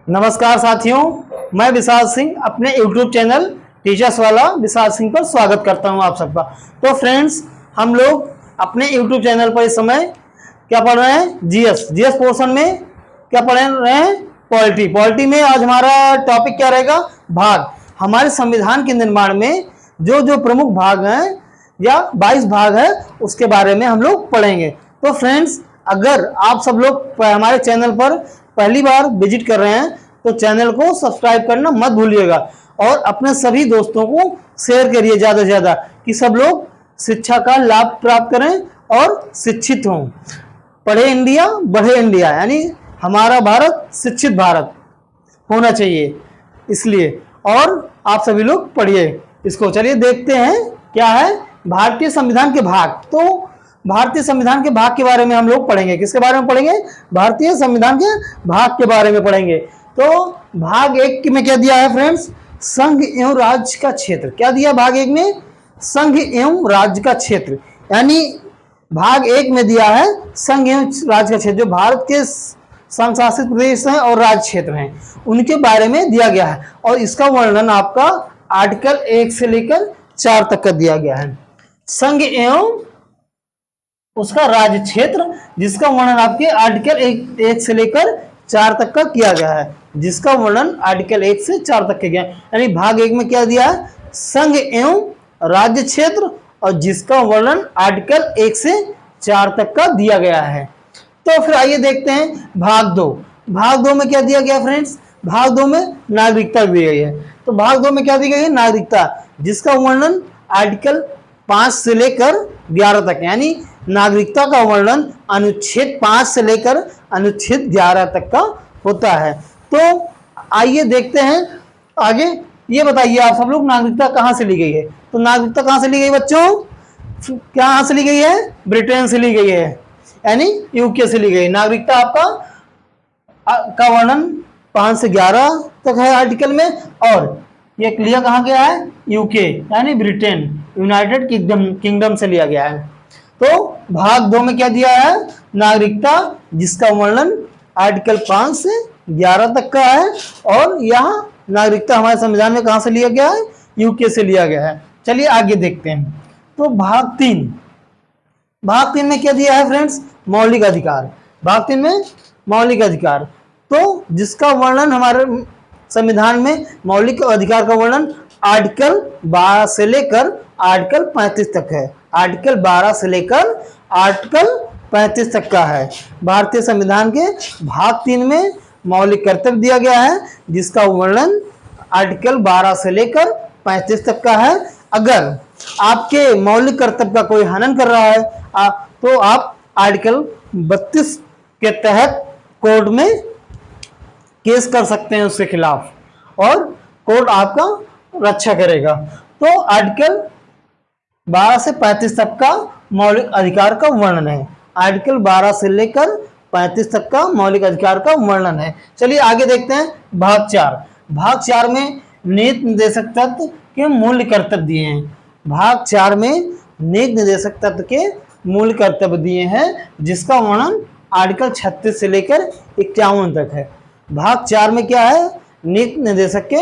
नमस्कार साथियों, मैं विशाल सिंह अपने YouTube चैनल टीचर्स वाला विशाल सिंह पर स्वागत करता हूं आप सबका। तो फ्रेंड्स, हम लोग अपने YouTube चैनल पर इस समय क्या पढ़ रहे हैं? जीएस पोर्शन में क्या पढ़ रहे हैं? पॉलिटी में आज हमारा टॉपिक क्या रहेगा? भाग। हमारे संविधान के निर्माण में जो जो प्रमुख भाग हैं या 22 भाग है उसके बारे में हम लोग पढ़ेंगे। तो फ्रेंड्स, अगर आप सब लोग हमारे चैनल पर पहली बार विजिट कर रहे हैं तो चैनल को सब्सक्राइब करना मत भूलिएगा और अपने सभी दोस्तों को शेयर करिए ज़्यादा से ज़्यादा कि सब लोग शिक्षा का लाभ प्राप्त करें और शिक्षित हों। पढ़े इंडिया बढ़े इंडिया, यानी हमारा भारत शिक्षित भारत होना चाहिए, इसलिए और आप सभी लोग पढ़िए इसको। चलिए देखते हैं क्या है भारतीय संविधान के भाग। तो भारतीय संविधान के भाग के बारे में हम लोग पढ़ेंगे। किसके बारे में पढ़ेंगे? भारतीय संविधान के भाग के बारे में पढ़ेंगे। तो भाग 1 में क्या दिया है फ्रेंड्स? संघ एवं राज्य का क्षेत्र। क्या दिया भाग 1 में? संघ एवं राज्य का क्षेत्र। यानी भाग 1 में दिया है संघ एवं राज्य का क्षेत्र, जो भारत के संघ शासित प्रदेश हैं और राज्य क्षेत्र हैं उनके बारे में दिया गया है। और इसका वर्णन आपका आर्टिकल 1 से लेकर 4 तक का दिया गया है। संघ एवं उसका राज्य क्षेत्र, जिसका वर्णन आपके आर्टिकल 1 से लेकर 4 तक का किया गया है, जिसका वर्णन आर्टिकल 1 से 4 तक का गया है। यानी भाग 1 में क्या दिया है? संघ एवं राज्य क्षेत्र, और जिसका वर्णन आर्टिकल 1 से 4 तक का दिया गया है। तो फिर आइए देखते हैं भाग 2। भाग 2 में क्या दिया गया फ्रेंड्स? भाग 2 में नागरिकता दी गई है। तो भाग 2 में क्या दी गई है? नागरिकता, जिसका वर्णन आर्टिकल 5 से लेकर 11 तक, यानी नागरिकता का वर्णन अनुच्छेद 5 से लेकर अनुच्छेद 11 तक का होता है। तो आइए देखते हैं आगे। ये बताइए आप सब लोग, नागरिकता कहाँ से ली गई है? तो नागरिकता कहाँ से ली गई बच्चों? कहाँ से ली गई है? ब्रिटेन से ली गई है, यानी यूके से ली गई। नागरिकता आपका का वर्णन 5 से 11 तक है आर्टिकल में, और ये लिया कहाँ गया है? यूके यानी ब्रिटेन, यूनाइटेड किंगडम से लिया गया है। तो भाग 2 में क्या दिया है? नागरिकता, जिसका वर्णन आर्टिकल 5 से 11 तक का है, और यहाँ नागरिकता हमारे संविधान में कहाँ से लिया गया है? यूके से लिया गया है। चलिए आगे देखते हैं। तो भाग 3 में क्या दिया है फ्रेंड्स? मौलिक अधिकार। भाग 3 में मौलिक अधिकार, तो जिसका वर्णन हमारे संविधान में मौलिक अधिकार का वर्णन आर्टिकल 12 से लेकर आर्टिकल 35 तक है। आर्टिकल 12 से लेकर आर्टिकल 35 तक का है। भारतीय संविधान के भाग 3 में मौलिक कर्तव्य दिया गया है, जिसका वर्णन आर्टिकल 12 से लेकर 35 तक का है। अगर आपके मौलिक कर्तव्य का कोई हनन कर रहा है तो आप आर्टिकल 32 के तहत कोर्ट में केस कर सकते हैं उसके खिलाफ, और कोर्ट आपका रक्षा करेगा। तो आर्टिकल 12 से 35 तक का मौलिक अधिकार का वर्णन है। आर्टिकल 12 से लेकर 35 तक का मौलिक अधिकार का वर्णन है। चलिए आगे देखते हैं भाग 4। भाग 4 में नीति निर्देशक तत्व के मूल कर्तव्य दिए हैं। भाग 4 में नीति निर्देशक तत्व के मूल कर्तव्य दिए हैं, जिसका वर्णन आर्टिकल 36 से लेकर 51 तक है। भाग 4 में क्या है? नीति निर्देशक के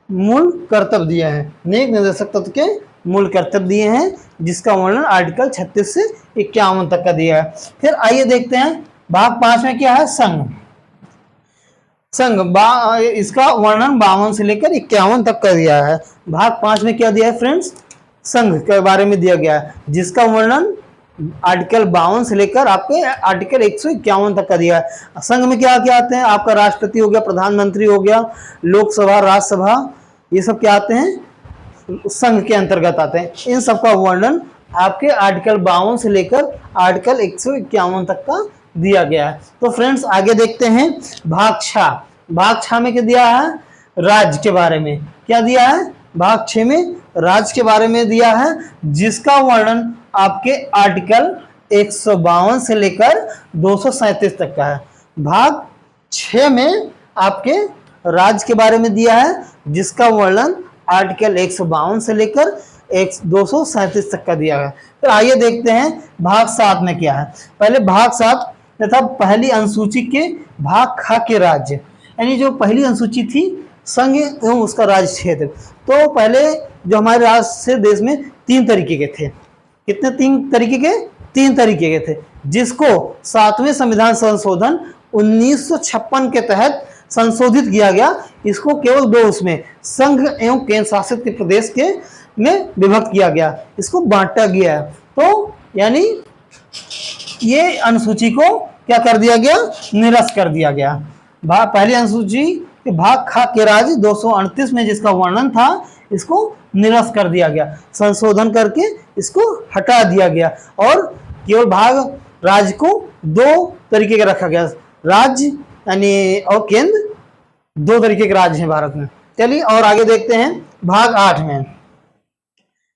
मूल कर्तव्य दिए हैं। नीति निर्देशक तत्व के मूल कर्तव्य दिए हैं, जिसका वर्णन आर्टिकल 36 से 51 तक का दिया है। फिर आइए देखते हैं भाग 5 में क्या है? संघ। इसका वर्णन 52 से लेकर 51 तक का दिया है। भाग 5 में क्या दिया है फ्रेंड्स? संघ के बारे में दिया गया है, जिसका वर्णन आर्टिकल 52 से लेकर आपके आर्टिकल 151 तक का दिया है। संघ में क्या क्या आते हैं? आपका राष्ट्रपति हो गया, प्रधानमंत्री हो गया, लोकसभा, राज्यसभा, ये सब क्या आते हैं? संघ के अंतर्गत आते हैं। इन सब का वर्णन आपके आर्टिकल 52 से लेकर आर्टिकल 151 तक का दिया गया है। तो फ्रेंड्स आगे देखते हैं भाग 6। भाग 6 में क्या दिया है? राज्य के बारे में। क्या दिया है? भाग 6 में राज्य के बारे में दिया है, जिसका वर्णन आपके आर्टिकल 152 से लेकर 237 तक का है। भाग 6 में आपके राज्य के बारे में दिया है, जिसका वर्णन आर्टिकल 152 से लेकर 237 तक का दिया है। फिर आइए देखते हैं भाग 7 में क्या है। पहले भाग 7 तथा पहली अनुसूची के भाग ख के राज्य, यानी जो पहली अनुसूची थी संघ एवं उसका राज्य क्षेत्र। तो पहले जो हमारे राज्य से देश में 3 तरीके के थे। कितने? 3 तरीके के? 3 तरीके के थे, जिसको 7वें संविधान संशोधन 1956 के तहत संशोधित किया गया। इसको केवल 2 उसमें संघ एवं केंद्र शासित प्रदेश के में विभक्त किया गया, इसको बांटा गया है। तो यानी ये अनुसूची को क्या कर दिया गया? निरस्त कर दिया गया। पहली अनुसूची के भाग ख के राज्य 238 में जिसका वर्णन था, इसको निरस्त कर दिया गया, संशोधन करके इसको हटा दिया गया और केवल भाग राज्य को 2 तरीके का रखा गया, राज्य यानी और केंद्र। 2 तरीके के राज्य हैं भारत में। चलिए और आगे देखते हैं भाग 8 में।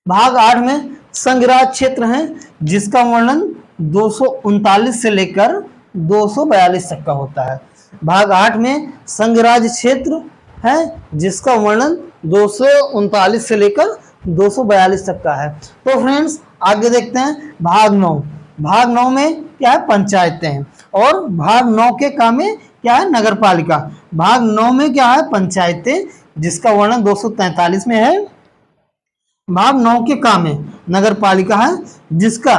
भाग 8 में संघ राज्य क्षेत्र है, जिसका वर्णन 239 से लेकर 242 तक का होता है। भाग 8 में संघ राज्य क्षेत्र है, जिसका वर्णन 239 से लेकर 242 तक का है। तो फ्रेंड्स आगे देखते हैं भाग 9। भाग 9 में क्या है? पंचायतें हैं। और भाग 9 के काम में क्या है? नगर पालिका। भाग 9 में क्या है? पंचायतें, जिसका वर्णन 243 में है। भाग 9 के काम में नगर पालिका है, जिसका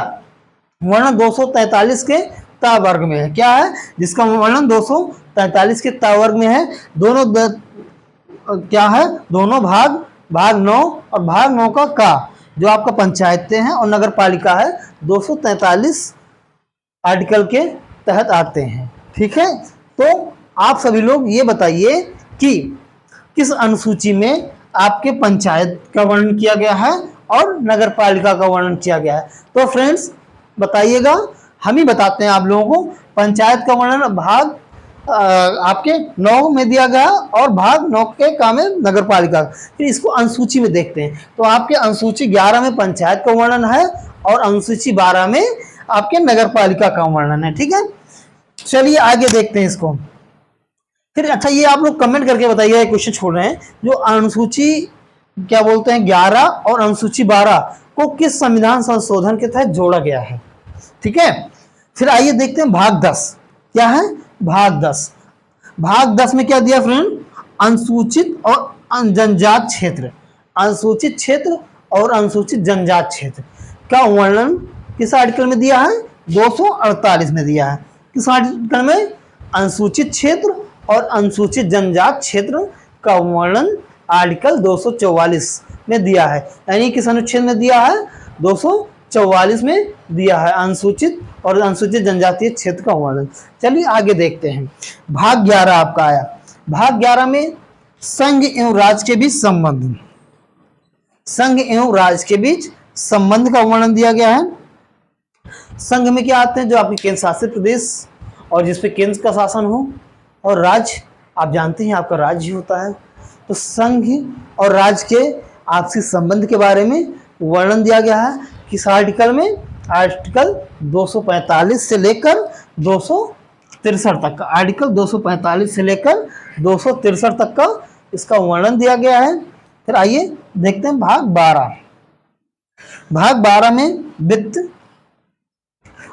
वर्णन 243 के ता वर्ग में है। क्या है? जिसका वर्णन 243 के ता वर्ग में है। दोनों क्या है? दोनों भाग 9 और भाग 9 का जो आपका पंचायतें हैं और नगर पालिका है 243 आर्टिकल के तहत आते हैं। ठीक है, तो आप सभी लोग ये बताइए कि किस अनुसूची में आपके पंचायत का वर्णन किया गया है और नगर पालिका का वर्णन किया गया है। तो फ्रेंड्स बताइएगा, हम ही बताते हैं आप लोगों को। पंचायत का वर्णन भाग आपके 9 में दिया गया और भाग 9 के काम है नगर पालिका। फिर इसको अनुसूची में देखते हैं, तो आपके अनुसूची 11 में पंचायत का वर्णन है और अनुसूची 12 में आपके नगर पालिका का वर्णन है। ठीक है, चलिए आगे देखते हैं इसको। फिर अच्छा ये आप लोग कमेंट करके बताइए, क्वेश्चन छोड़ रहे हैं, जो अनुसूची क्या बोलते हैं 11 और अनुसूची 12 को किस संविधान संशोधन के तहत जोड़ा गया है। ठीक है, फिर आइए देखते हैं भाग 10 क्या है। भाग 10, भाग 10 में क्या दिया फ्रेंड? अनुसूचित और जनजात क्षेत्र। अनुसूचित क्षेत्र और अनुसूचित जनजात क्षेत्र का वर्णन किस आर्टिकल में दिया है? 248 में दिया है। किस आर्टिकल में? अनुसूचित क्षेत्र और अनुसूचित जनजात क्षेत्र का वर्णन आर्टिकल 244 में दिया है। यानी किस अनुच्छेद में दिया है? 244 में दिया है अनुसूचित और अनुसूचित जनजातीय क्षेत्र का वर्णन। चलिए आगे देखते हैं। भाग 11 आपका आया। भाग 11 में संघ एवं राज्य के बीच संबंध। संघ एवं राज्य के बीच संबंध का वर्णन दिया गया है। संघ में क्या आते हैं? जो आपके केंद्र शासित प्रदेश और जिसपे केंद्र का शासन हो, और राज्य आप जानते हैं आपका राज्य होता है। तो संघ और राज्य के आपसी संबंध के बारे में वर्णन दिया गया है। किस आर्टिकल में? आर्टिकल 245 से लेकर 263 तक का। आर्टिकल 245 से लेकर 263 तक का इसका वर्णन दिया गया है। फिर आइए देखते हैं भाग 12। भाग 12 में वित्त।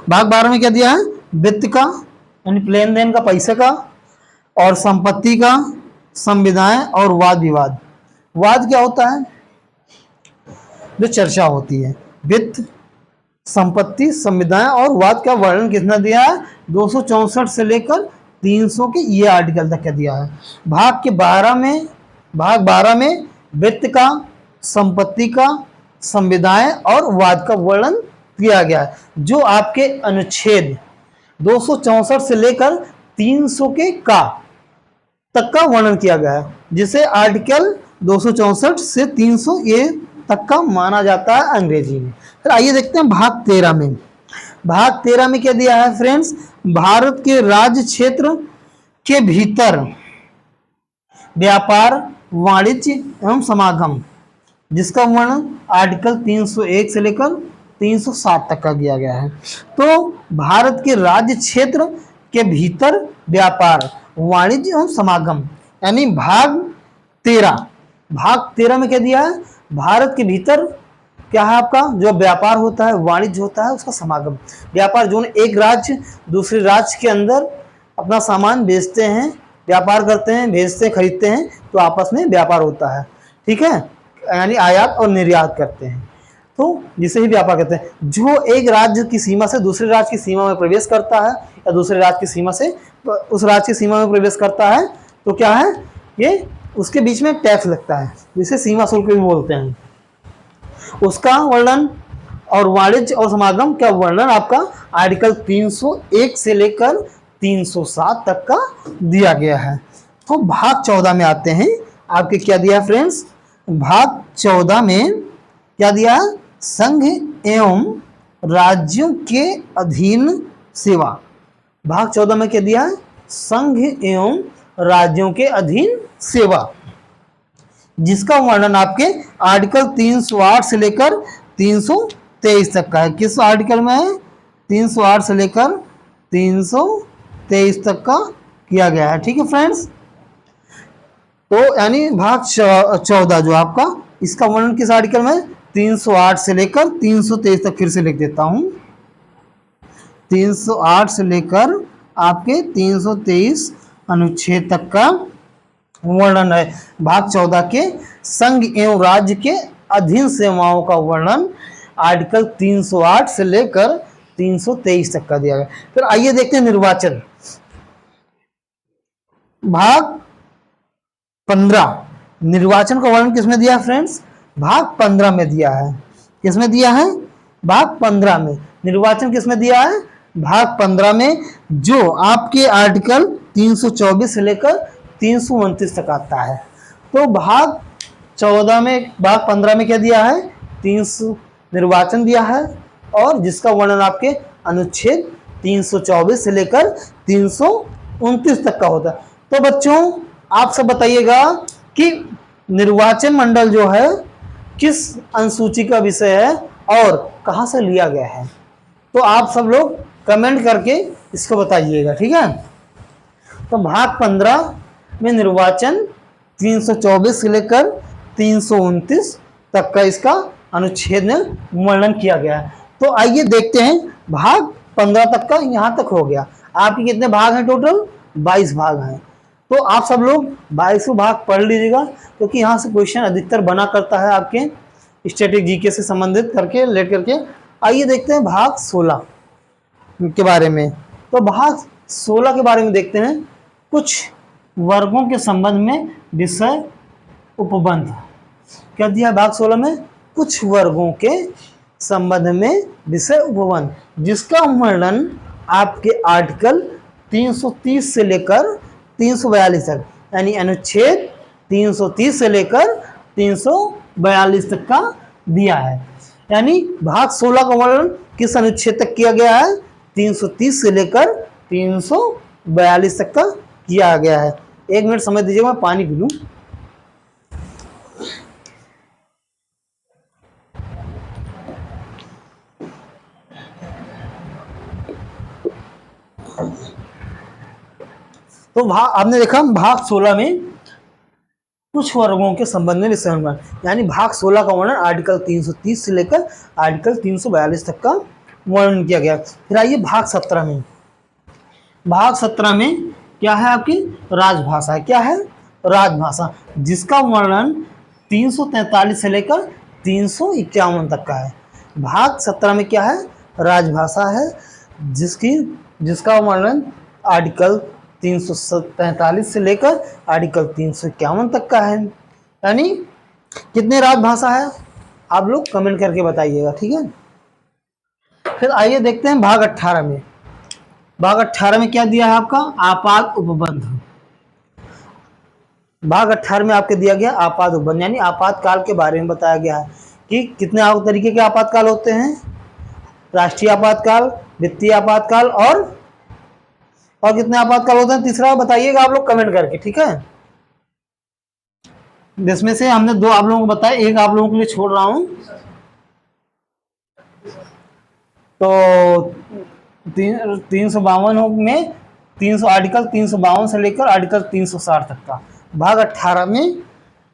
भाग 12 में क्या दिया है? वित्त का यानी लेन देन का, पैसे का, और संपत्ति का, संविदाएं और वाद विवाद। वाद क्या होता है? जो चर्चा होती है। वित्त, संपत्ति, संविदाएं और वाद का वर्णन कितना दिया है? 264 से लेकर 300 के ये आर्टिकल तक का दिया है। भाग 12 में वित्त का, संपत्ति का, संविदाएं और वाद का वर्णन दिया गया है, जो आपके अनुच्छेद 264 से लेकर 300 के का तक का वर्णन किया गया है, जिसे आर्टिकल 264 से 300 ये तक का माना जाता है अंग्रेजी में। फिर आइए देखते हैं भाग 13 में। भाग 13 में क्या दिया है फ्रेंड्स? भारत के राज्य क्षेत्र के भीतर व्यापार, वाणिज्य एवं समागम, जिसका वर्णन आर्टिकल 301 से लेकर 307 तक का किया गया है। तो भारत के राज्य क्षेत्र के भीतर व्यापार, वाणिज्य एवं समागम यानी भाग 13। भाग 13 में क्या दिया है? भारत के भीतर क्या है आपका? जो व्यापार होता है, वाणिज्य होता है, उसका समागम। व्यापार जो एक राज्य दूसरे राज्य के अंदर अपना सामान बेचते हैं व्यापार करते हैं, भेजते हैं, खरीदते हैं, तो आपस में व्यापार होता है, ठीक है, यानी आयात और निर्यात करते हैं, तो जिसे ही व्यापार कहते हैं। जो एक राज्य की सीमा से दूसरे राज्य की सीमा में प्रवेश करता है या दूसरे राज्य की सीमा से उस राज्य की सीमा में प्रवेश करता है, तो क्या है, ये उसके बीच में टैक्स लगता है, जिसे सीमा शुल्क भी बोलते हैं। उसका वर्णन और वाणिज्य और समागम का वर्णन आपका आर्टिकल 301 से लेकर 307 तक का दिया गया है। तो भाग 14 में आते हैं, आपके क्या दिया फ्रेंड्स, भाग 14 में क्या दिया, संघ एवं राज्यों के अधीन सेवा। भाग 14 में क्या दिया है, संघ एवं राज्यों के अधीन सेवा, जिसका वर्णन आपके आर्टिकल 308 से लेकर 323 तक का है। किस आर्टिकल में है, 308 से लेकर 323 तक का किया गया है, ठीक है फ्रेंड्स। तो यानी भाग 14 जो आपका, इसका वर्णन किस आर्टिकल में, 308 से लेकर 323 तक, फिर से लिख देता हूं, 308 से लेकर आपके 323 अनुच्छेद तक का वर्णन है। भाग 14 के संघ एवं राज्य के अधीन सेवाओं का वर्णन आर्टिकल 308 से लेकर 323 तक का दिया गया। फिर आइए देखते हैं निर्वाचन। भाग 15 निर्वाचन का वर्णन किसमें दिया है फ्रेंड्स, भाग 15 में दिया है। किसमें दिया है, भाग 15 में। निर्वाचन किसमें दिया है, भाग 15 में, जो आपके आर्टिकल 324 से लेकर 329 तक आता है। तो भाग 14 में, भाग 15 में क्या दिया है, 300 निर्वाचन दिया है, और जिसका वर्णन आपके अनुच्छेद 324 से लेकर 329 तक का होता है। तो बच्चों आप सब बताइएगा कि निर्वाचन मंडल जो है किस अनुसूची का विषय है और कहां से लिया गया है, तो आप सब लोग कमेंट करके इसको बताइएगा, ठीक है। तो भाग 15 में निर्वाचन 324 से लेकर 329 तक का इसका अनुच्छेद में वर्णन किया गया है। तो आइए देखते हैं, भाग 15 तक का यहाँ तक हो गया। आपके कितने भाग हैं, टोटल 22 भाग हैं। तो आप सब लोग 22 भाग पढ़ लीजिएगा, क्योंकि यहाँ से क्वेश्चन अधिकतर बना करता है आपके स्टैटिक जीके से संबंधित करके लेट करके। आइए देखते हैं भाग 16 के बारे में। तो भाग 16 के बारे में देखते हैं, कुछ वर्गों के संबंध में विषय उपबंध। क्या दिया भाग 16 में, कुछ वर्गों के संबंध में विषय उपबंध, जिसका वर्णन आपके आर्टिकल 330 से लेकर 342 तक, यानी अनुच्छेद 330 से लेकर 342 तक का दिया है। यानी भाग 16 का वर्णन किस अनुच्छेद तक किया गया है, 330 से लेकर 342 तक का किया गया है। एक मिनट समय दीजिएगा, मैं पानी पी लूं। तो आपने देखा भाग 16 में कुछ वर्गों के संबंध में विषय वर्णन, यानी भाग 16 का वर्णन आर्टिकल 330 से लेकर आर्टिकल 342 तक का वर्णन किया गया। फिर आइए भाग 17 में। भाग 17 में क्या है, आपकी राजभाषा है। क्या है, राजभाषा, जिसका वर्णन 343 से लेकर 351 तक का है। भाग 17 में क्या है, राजभाषा है, जिसका वर्णन आर्टिकल 343 से लेकर आर्टिकल 351 तक का है। यानी कितने राजभाषा है, आप लोग कमेंट करके बताइएगा, ठीक है। फिर आइए देखते हैं भाग 18 में। भाग 18 में क्या दिया है आपका, आपात उपबंध। भाग 18 में आपके दिया गया आपात उपबंध, यानी आपातकाल के बारे में बताया गया है कि कितने तरीके के आपातकाल होते हैं, राष्ट्रीय आपातकाल, वित्तीय आपातकाल और कितने आपातकाल होते हैं, तीसरा बताइएगा आप लोग कमेंट करके, ठीक है। जिसमें से हमने 2 आप लोगों को बताया, एक आप लोगों के लिए छोड़ रहा हूं। तो 352 में 300 आर्टिकल 352 से लेकर आर्टिकल 360 तक का। भाग 18 में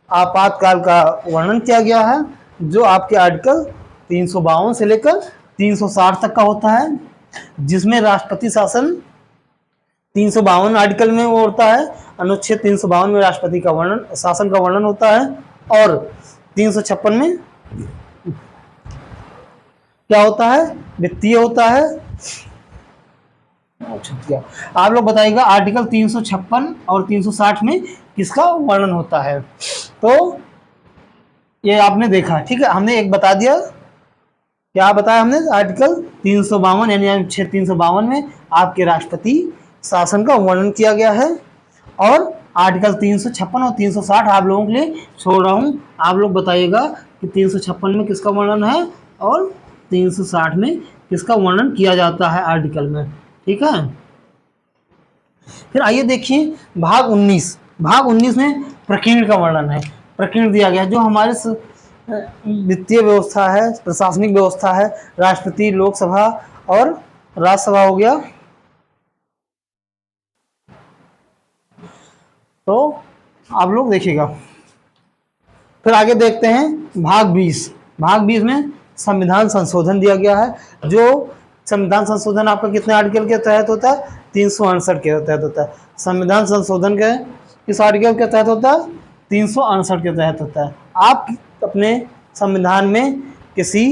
आपातकाल का वर्णन किया गया है, जो आपके आर्टिकल 352 से लेकर 360 तक का होता है, जिसमें राष्ट्रपति शासन 352 आर्टिकल में वो होता है, अनुच्छेद 352 में राष्ट्रपति का वर्णन, शासन का वर्णन होता है, और 356 में क्या होता है, वित्तीय होता है। आप लोग बताइएगा आर्टिकल 356 और 360 में किसका वर्णन होता है। तो ये आपने देखा, ठीक है, हमने एक बता दिया, क्या बताया हमने, आर्टिकल 352 यानी अनुच्छेद 352 में आपके राष्ट्रपति शासन का वर्णन किया गया है, और आर्टिकल 356 और 360 आप लोगों के लिए छोड़ रहा हूँ। आप लोग बताइएगा कि 356 में किसका वर्णन है और 360 में किसका वर्णन किया जाता है आर्टिकल में, ठीक है। फिर आइए देखिए भाग 19। भाग 19 में प्रकीर्ण का वर्णन है। प्रकीर्ण दिया गया जो हमारे वित्तीय व्यवस्था है, प्रशासनिक व्यवस्था है, राष्ट्रपति, लोकसभा और राज्यसभा हो गया। तो आप लोग देखिएगा। फिर आगे देखते हैं भाग 20। भाग 20 में संविधान संशोधन दिया गया है। जो संविधान संशोधन आपका कितने आर्टिकल के तहत होता है, 368 के तहत होता है। संविधान संशोधन के किस आर्टिकल के तहत होता है, 368 के तहत होता है। आप अपने संविधान में किसी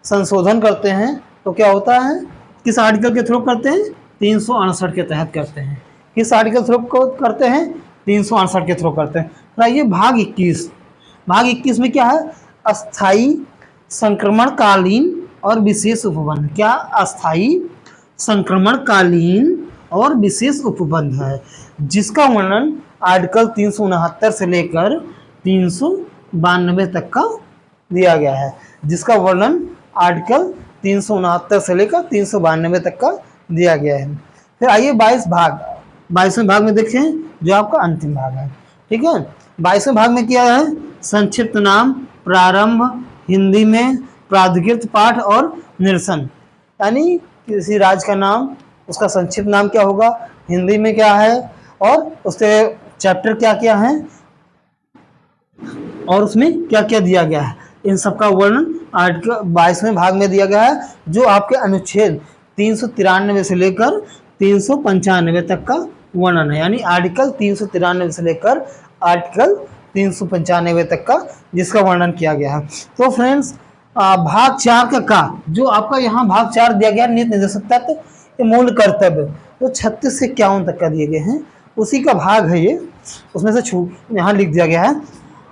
संशोधन करते हैं तो क्या होता है, किस आर्टिकल के थ्रू करते हैं, 368 के तहत करते हैं। किस आर्टिकल थ्रू करते हैं, 368 के थ्रू करते हैं। तो आइए भाग 21। भाग 21 में क्या है, अस्थाई, संक्रमणकालीन और विशेष उपबंध। क्या अस्थाई, संक्रमणकालीन और विशेष उपबंध है, जिसका वर्णन आर्टिकल 369 से लेकर 392 तक का दिया गया है। जिसका वर्णन आर्टिकल 369 से लेकर 392 तक का दिया गया है। फिर आइए 22वें भाग में देखें, जो आपका अंतिम भाग है, ठीक है। 22वें भाग में क्या है, संक्षिप्त नाम, प्रारंभ, हिंदी में प्राधिकृत पाठ और निरसन। यानी किसी राज्य का नाम, उसका संक्षिप्त नाम क्या होगा, हिंदी में क्या है, और उसके चैप्टर क्या क्या हैं, और उसमें क्या क्या दिया गया है, इन सब का वर्णन आर्टिकल 22वें भाग में दिया गया है। जो आपके अनुच्छेद 393 से लेकर 395 तक का वर्णन है। यानी आर्टिकल 393 से लेकर आर्टिकल 395 तक का जिसका वर्णन किया गया है। तो फ्रेंड्स भाग 4 का जो आपका यहाँ भाग 4 दिया गया, नीति निर्देशक तत्व, मूल कर्तव्य, तो 36 से 51 तक का दिए गए हैं, उसी का भाग है ये। उसमें से छूट यहाँ लिख दिया गया है,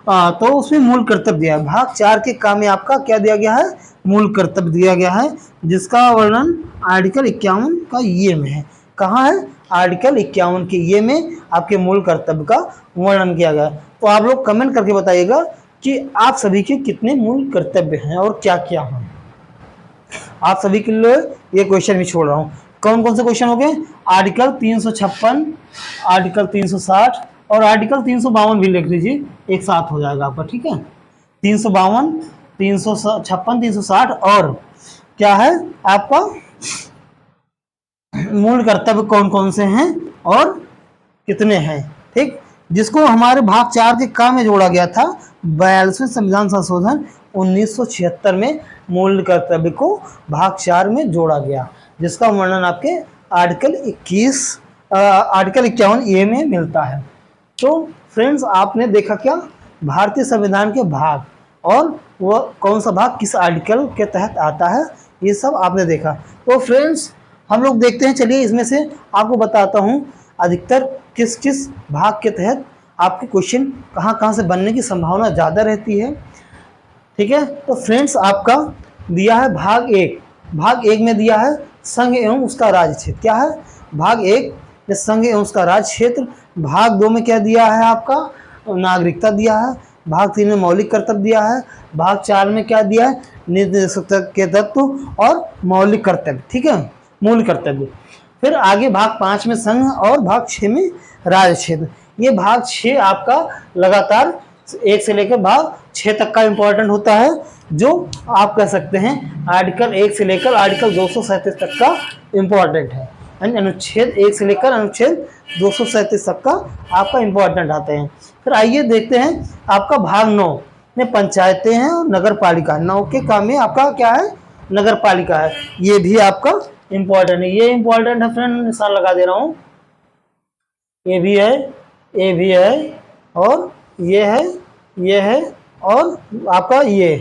तो उसमें मूल कर्तव्य दिया है। भाग 4 के काम में आपका क्या दिया गया है, मूल कर्तव्य दिया गया है, जिसका वर्णन आर्टिकल 51 का ये में है। कहाँ है, आर्टिकल 51 के ये में आपके मूल कर्तव्य का वर्णन किया गया है। तो आप लोग कमेंट करके बताइएगा कि आप सभी के कितने मूल कर्तव्य हैं और क्या क्या हैं। आप सभी के लिए ये क्वेश्चन भी छोड़ रहा हूँ। कौन कौन से क्वेश्चन हो गए, आर्टिकल 356, आर्टिकल 360 और आर्टिकल 352 भी लिख लीजिए, एक साथ हो जाएगा आपका, ठीक है। 352, 356, 360 और क्या है आपका मूल कर्तव्य कौन कौन से हैं और कितने हैं, ठीक। जिसको हमारे भाग 4 के काम में जोड़ा गया था, 42वें संविधान संशोधन 1976 में मूल कर्तव्य को भाग 4 में जोड़ा गया, जिसका वर्णन आपके आर्टिकल 51 ए में मिलता है। तो फ्रेंड्स आपने देखा क्या, भारतीय संविधान के भाग और वो कौन सा भाग किस आर्टिकल के तहत आता है, ये सब आपने देखा। तो फ्रेंड्स हम लोग देखते हैं, चलिए इसमें से आपको बताता हूँ अधिकतर किस किस भाग के तहत आपके क्वेश्चन कहाँ से बनने की संभावना ज़्यादा रहती है, ठीक है। तो फ्रेंड्स आपका दिया है भाग 1। भाग 1 में दिया है संघ एवं उसका राज्य क्षेत्र। क्या है, भाग 1 में संघ एवं उसका राज्य क्षेत्र। भाग 2 में क्या दिया है, आपका नागरिकता दिया है। भाग 3 में मौलिक कर्तव्य दिया है। भाग 4 में क्या दिया है, नीति निर्देशक के तत्व और मौलिक कर्तव्य, ठीक है, मूल कर्तव्य। फिर आगे भाग 5 में संघ और भाग 6 में राज्य क्षेत्र। ये भाग 6 आपका लगातार 1 से लेकर भाग 6 तक का इंपॉर्टेंट होता है, जो आप कह सकते हैं आर्टिकल 1 से लेकर आर्टिकल 237 तक का इंपॉर्टेंट है। यानी अनुच्छेद 1 से लेकर अनुच्छेद 237 तक का आपका इंपॉर्टेंट आते हैं। फिर आइए देखते हैं आपका भाग 9 में पंचायतें हैं और नगर पालिका। 9 के काम में आपका क्या है, नगर पालिका है। ये भी आपका इंपॉर्टेंट है, ये इंपॉर्टेंट है फ्रेंड, निशान लगा दे रहा हूँ। ये भी है, ये भी है, और ये है, ये है, और आपका ये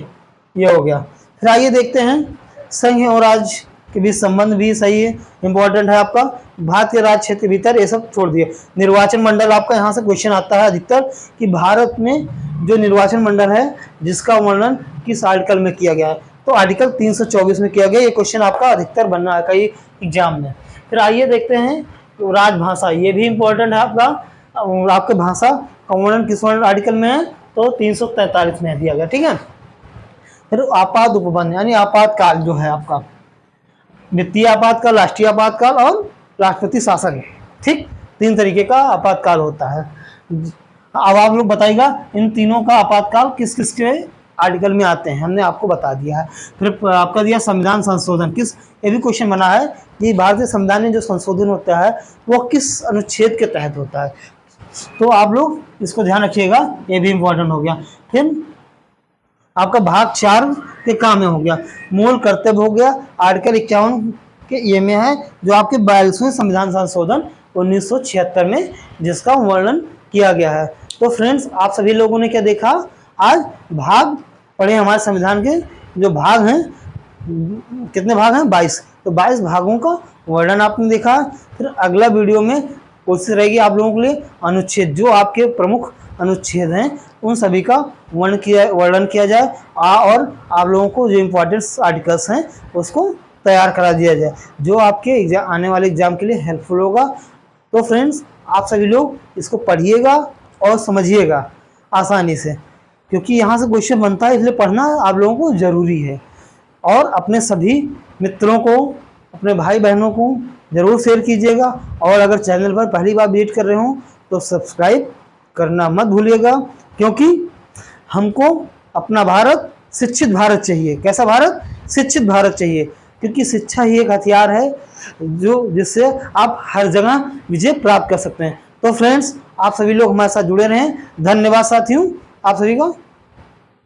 हो गया। फिर आइए देखते हैं संघ और राज्य के बीच संबंध भी सही है, इंपॉर्टेंट है आपका। भारत के राज्य क्षेत्र के भीतर ये सब छोड़ दिए। निर्वाचन मंडल आपका यहाँ से क्वेश्चन आता है अधिकतर कि भारत में जो निर्वाचन मंडल है जिसका वर्णन किस आर्टिकल में किया गया है, तो आर्टिकल 324 में किया गया। ये क्वेश्चन आपका अधिकतर बनना है कई एग्जाम में। फिर आइए देखते हैं तो राजभाषा, ये भी इंपॉर्टेंट है आपका। आपके भाषा का वर्णन किस आर्टिकल में है, तो 343 में दिया गया, ठीक है। फिर आपात उपबंध यानी आपातकाल जो है आपका, वित्तीय आपातकाल, राष्ट्रीय आपातकाल और राष्ट्रपति शासन, ठीक, 3 तरीके का आपातकाल होता है। अब आप लोग बताइएगा इन तीनों का आपातकाल किस किस के आर्टिकल में आते हैं, हमने आपको बता दिया है। फिर आपका दिया संविधान संशोधन, किस, ये भी क्वेश्चन बना है कि भारतीय संविधान में जो संशोधन होता है वो किस अनुच्छेद के तहत होता है, तो आप लोग इसको ध्यान रखिएगा, ये भी इंपॉर्टेंट हो गया। फिर आपका भाग 4 के काम में हो गया, मूल कर्तव्य हो गया, आर्टिकल 51 के ये में है जो आपके 42वें संविधान संशोधन 1976 में जिसका वर्णन किया गया है। तो फ्रेंड्स आप सभी लोगों ने क्या देखा, आज भाग पढ़े हमारे संविधान के, जो भाग हैं, कितने भाग हैं, 22, तो 22 भागों का वर्णन आपने देखा। फिर अगला वीडियो में कोशिश रहेगी आप लोगों के लिए अनुच्छेद, जो आपके प्रमुख अनुच्छेद हैं उन सभी का वर्णन किया जाए, और आप लोगों को जो इम्पोर्टेंट आर्टिकल्स हैं उसको तैयार करा दिया जाए, जो आपके एग्जाम, आने वाले एग्जाम के लिए हेल्पफुल होगा। तो फ्रेंड्स आप सभी लोग इसको पढ़िएगा और समझिएगा आसानी से, क्योंकि यहाँ से क्वेश्चन बनता है, इसलिए पढ़ना आप लोगों को ज़रूरी है। और अपने सभी मित्रों को, अपने भाई बहनों को ज़रूर शेयर कीजिएगा, और अगर चैनल पर पहली बार विजिट कर रहे हो तो सब्सक्राइब करना मत भूलिएगा, क्योंकि हमको अपना भारत शिक्षित भारत चाहिए। कैसा भारत, शिक्षित भारत चाहिए, क्योंकि शिक्षा ही एक हथियार है जो जिससे आप हर जगह विजय प्राप्त कर सकते हैं। तो फ्रेंड्स आप सभी लोग हमारे साथ जुड़े रहें। धन्यवाद साथियों, आप सभी का